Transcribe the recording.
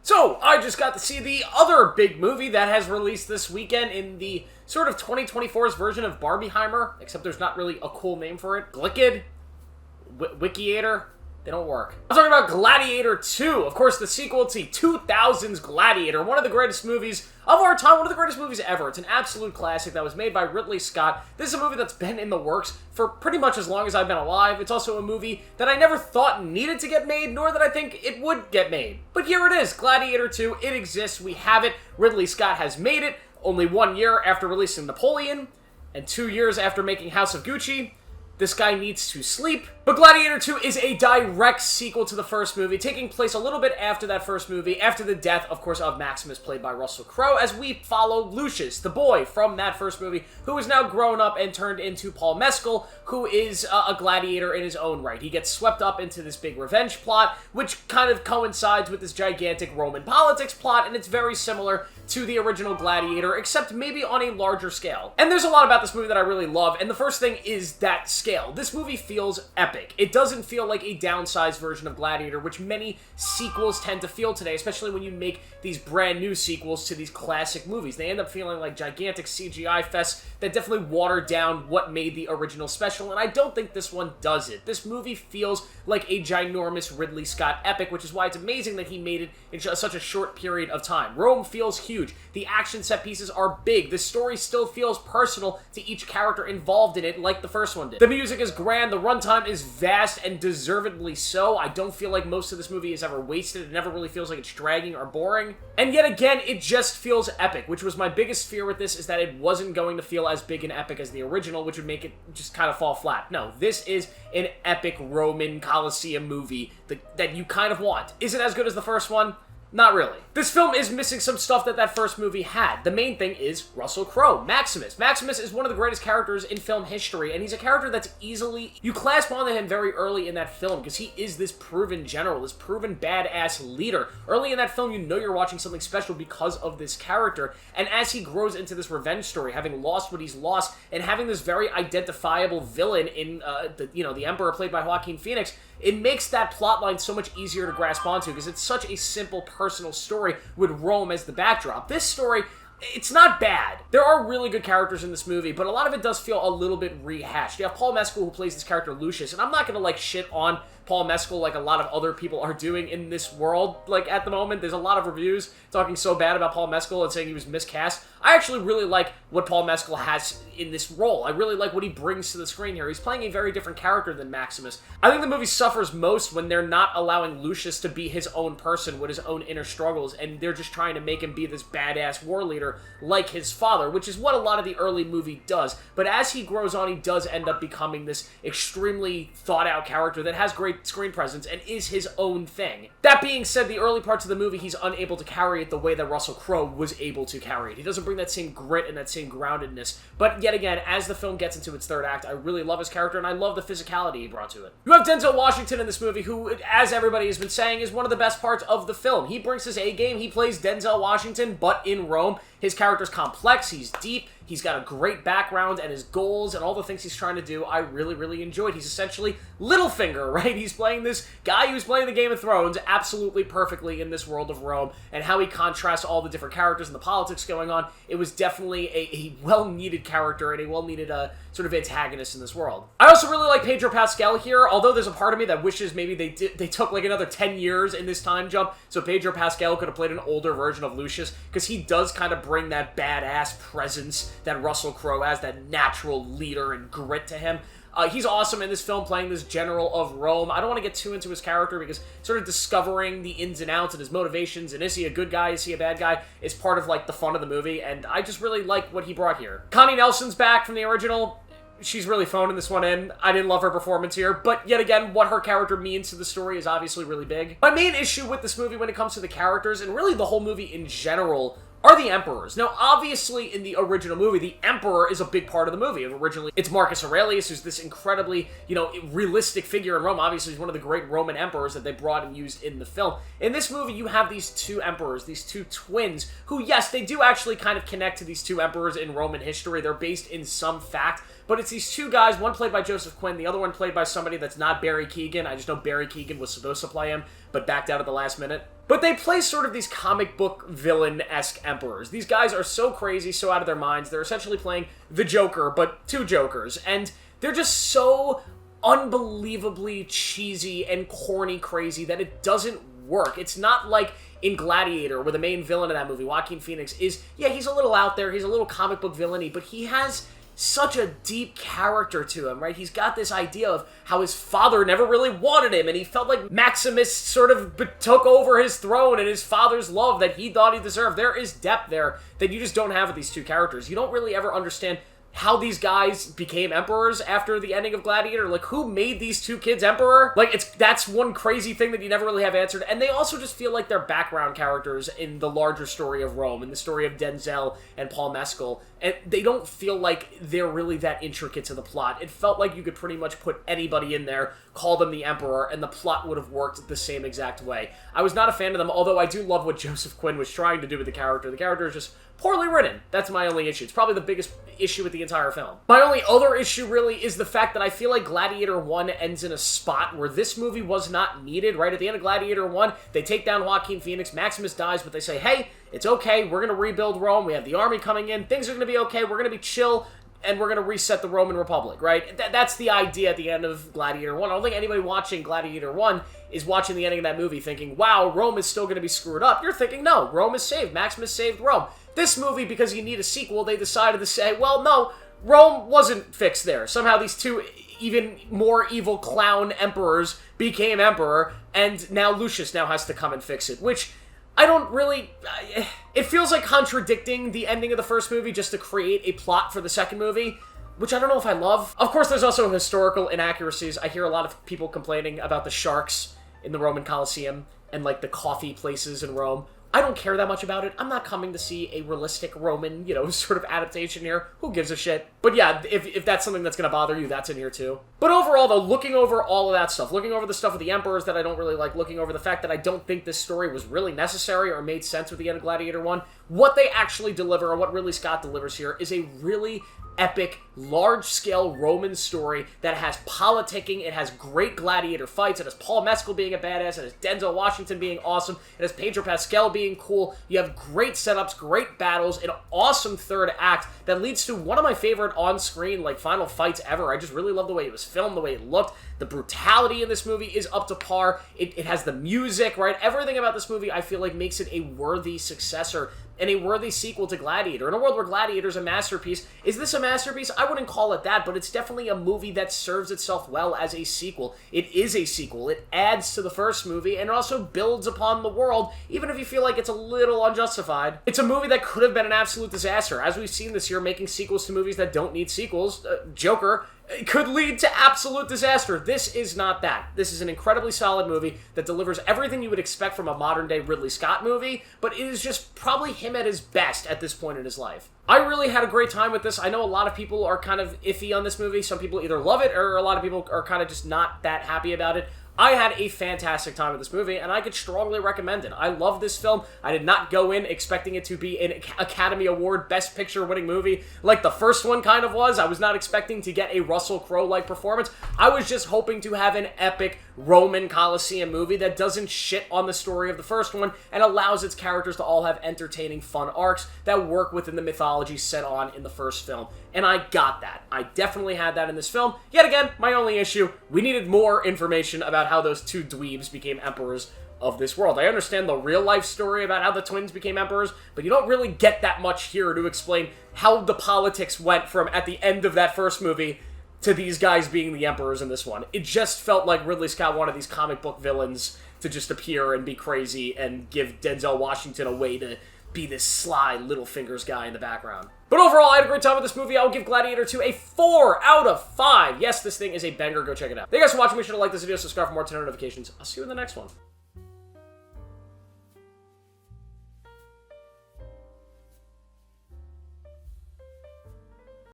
So, I just got to see the other big movie that has released this weekend in the sort of 2024's version of Barbieheimer, except there's not really a cool name for it. Glickid? Wikiator? They don't work. I'm talking about Gladiator 2, of course the sequel to 2000's Gladiator, one of the greatest movies of our time, one of the greatest movies ever. It's an absolute classic that was made by Ridley Scott. This is a movie that's been in the works for pretty much as long as I've been alive. It's also a movie that I never thought needed to get made, nor that I think it would get made. But here it is, Gladiator 2, it exists, we have it, Ridley Scott has made it, only 1 year after releasing Napoleon, and 2 years after making House of Gucci. This guy needs to sleep. But Gladiator 2 is a direct sequel to the first movie, taking place a little bit after that first movie, after the death, of course, of Maximus, played by Russell Crowe, as we follow Lucius, the boy from that first movie, who is now grown up and turned into Paul Mescal, who is a gladiator in his own right. He gets swept up into this big revenge plot, which kind of coincides with this gigantic Roman politics plot, and it's very similar to the original Gladiator, except maybe on a larger scale. And there's a lot about this movie that I really love, and the first thing is that scale. This movie feels epic. It doesn't feel like a downsized version of Gladiator, which many sequels tend to feel today, especially when you make these brand new sequels to these classic movies. They end up feeling like gigantic CGI fests that definitely water down what made the original special, and I don't think this one does it. This movie feels like a ginormous Ridley Scott epic, which is why it's amazing that he made it in such a short period of time. Rome feels huge. The action set pieces are big. The story still feels personal to each character involved in it, like the first one did. The music is grand. The runtime is vast, and deservedly so. I don't feel like most of this movie is ever wasted. It never really feels like it's dragging or boring. And yet again, it just feels epic, which was my biggest fear with this, is that it wasn't going to feel as big and epic as the original, which would make it just kind of fall flat. No, this is an epic Roman Colosseum movie that you kind of want. Is it as good as the first one? Not really. This film is missing some stuff that first movie had. The main thing is Russell Crowe, Maximus. Maximus is one of the greatest characters in film history, and he's a character that's easily... You clasp onto him very early in that film, because he is this proven general, this proven badass leader. Early in that film, you know you're watching something special because of this character, and as he grows into this revenge story, having lost what he's lost, and having this very identifiable villain in, the Emperor played by Joaquin Phoenix, it makes that plotline so much easier to grasp onto, because it's such a simple personal story with Rome as the backdrop. This story, it's not bad. There are really good characters in this movie, but a lot of it does feel a little bit rehashed. You have Paul Mescal, who plays this character Lucius, and I'm not gonna, shit on Paul Mescal like a lot of other people are doing in this world. At the moment, there's a lot of reviews talking so bad about Paul Mescal and saying he was miscast. I actually really like what Paul Mescal has in this role. I really like what he brings to the screen here. He's playing a very different character than Maximus. I think the movie suffers most when they're not allowing Lucius to be his own person with his own inner struggles, and they're just trying to make him be this badass war leader like his father, which is what a lot of the early movie does. But as he grows on, he does end up becoming this extremely thought-out character that has great screen presence and is his own thing. That being said, the early parts of the movie, he's unable to carry it the way that Russell Crowe was able to carry it. He doesn't bring that same grit and that same groundedness. But yet again, as the film gets into its third act, I really love his character, and I love the physicality he brought to it. You have Denzel Washington in this movie, who, as everybody has been saying, is one of the best parts of the film. He brings his A game. He plays Denzel Washington, but in Rome. His character's complex, he's deep, he's got a great background, and his goals and all the things he's trying to do, I really, really enjoyed. He's essentially Littlefinger, right? He's playing this guy who's playing the Game of Thrones absolutely perfectly in this world of Rome, and how he contrasts all the different characters and the politics going on. It was definitely a well-needed character and a well-needed sort of antagonist in this world. I also really like Pedro Pascal here, although there's a part of me that wishes maybe they took another 10 years in this time jump, so Pedro Pascal could have played an older version of Lucius, because he does kind of bring that badass presence that Russell Crowe has, that natural leader and grit to him. He's awesome in this film, playing this general of Rome. I don't want to get too into his character, because sort of discovering the ins and outs and his motivations, and is he a good guy, is he a bad guy, is part of, the fun of the movie, and I just really like what he brought here. Connie Nelson's back from the original. She's really phoning this one in. I didn't love her performance here, but yet again, what her character means to the story is obviously really big. My main issue with this movie when it comes to the characters, and really the whole movie in general, are the emperors. Now, obviously, in the original movie, the emperor is a big part of the movie. Originally, it's Marcus Aurelius, who's this incredibly, realistic figure in Rome. Obviously, he's one of the great Roman emperors that they brought and used in the film. In this movie, you have these two emperors, these two twins, who, yes, they do actually kind of connect to these two emperors in Roman history. They're based in some fact, but it's these two guys, one played by Joseph Quinn, the other one played by somebody that's not Barry Keoghan. I just know Barry Keoghan was supposed to play him, but backed out at the last minute. But they play sort of these comic book villain-esque emperors. These guys are so crazy, so out of their minds. They're essentially playing the Joker, but two Jokers. And they're just so unbelievably cheesy and corny crazy that it doesn't work. It's not like in Gladiator, where the main villain of that movie, Joaquin Phoenix, is, yeah, he's a little out there, he's a little comic book villainy, but he has such a deep character to him, right? He's got this idea of how his father never really wanted him, and he felt like Maximus sort of took over his throne and his father's love that he thought he deserved. There is depth there that you just don't have with these two characters. You don't really ever understand how these guys became emperors after the ending of Gladiator. Like, who made these two kids emperor? Like, that's one crazy thing that you never really have answered. And they also just feel like they're background characters in the larger story of Rome, in the story of Denzel and Paul Mescal. And they don't feel like they're really that intricate to the plot. It felt like you could pretty much put anybody in there, call them the Emperor, and the plot would have worked the same exact way. I was not a fan of them, although I do love what Joseph Quinn was trying to do with the character. The character is just poorly written. That's my only issue. It's probably the biggest issue with the entire film. My only other issue, really, is the fact that I feel like Gladiator 1 ends in a spot where this movie was not needed, right? At the end of Gladiator 1, they take down Joaquin Phoenix, Maximus dies, but they say, hey, it's okay, we're going to rebuild Rome, we have the army coming in, things are going to be okay, we're going to be chill, and we're going to reset the Roman Republic, right? That's the idea at the end of Gladiator 1. I don't think anybody watching Gladiator 1 is watching the ending of that movie thinking, wow, Rome is still going to be screwed up. You're thinking, no, Rome is saved. Maximus saved Rome. This movie, because you need a sequel, they decided to say, well, no, Rome wasn't fixed there. Somehow these two even more evil clown emperors became emperor, and now Lucius now has to come and fix it, which I don't really... It feels like contradicting the ending of the first movie just to create a plot for the second movie, which I don't know if I love. Of course, there's also historical inaccuracies. I hear a lot of people complaining about the sharks in the Roman Colosseum and, like, the coffee places in Rome. I don't care that much about it. I'm not coming to see a realistic Roman, sort of adaptation here. Who gives a shit? But yeah, if that's something that's gonna bother you, that's in here too. But overall, though, looking over all of that stuff, looking over the stuff with the emperors that I don't really like, looking over the fact that I don't think this story was really necessary or made sense with the end of Gladiator 1, what they actually deliver, or what Ridley Scott delivers here, is a really epic, large-scale Roman story that has politicking, it has great gladiator fights, it has Paul Mescal being a badass, it has Denzel Washington being awesome, it has Pedro Pascal being cool, you have great setups, great battles, an awesome third act that leads to one of my favorite on-screen, final fights ever. I just really love the way it was filmed, the way it looked. The brutality in this movie is up to par. It has the music, right? Everything about this movie, I feel like, makes it a worthy successor and a worthy sequel to Gladiator. In a world where Gladiator is a masterpiece, is this a masterpiece? I wouldn't call it that, but it's definitely a movie that serves itself well as a sequel. It is a sequel. It adds to the first movie, and it also builds upon the world, even if you feel like it's a little unjustified. It's a movie that could have been an absolute disaster. As we've seen this year, making sequels to movies that don't need sequels, Joker, it could lead to absolute disaster. This is not that. This is an incredibly solid movie that delivers everything you would expect from a modern-day Ridley Scott movie, but it is just probably him at his best at this point in his life. I really had a great time with this. I know a lot of people are kind of iffy on this movie. Some people either love it, or a lot of people are kind of just not that happy about it. I had a fantastic time with this movie, and I could strongly recommend it. I love this film. I did not go in expecting it to be an Academy Award Best Picture winning movie like the first one kind of was. I was not expecting to get a Russell Crowe-like performance. I was just hoping to have an epic Roman Colosseum movie that doesn't shit on the story of the first one and allows its characters to all have entertaining, fun arcs that work within the mythology set on in the first film. And I got that. I definitely had that in this film. Yet again, my only issue, we needed more information about how those two dweebs became emperors of this world. I understand the real-life story about how the twins became emperors, but you don't really get that much here to explain how the politics went from at the end of that first movie to these guys being the emperors in this one. It just felt like Ridley Scott wanted these comic book villains to just appear and be crazy and give Denzel Washington a way to be this sly little fingers guy in the background. But overall, I had a great time with this movie. I will give Gladiator 2 a 4 out of 5. Yes, this thing is a banger. Go check it out. Thank you guys for watching. Make sure to like this video, subscribe for more 10 notifications. I'll see you in the next one.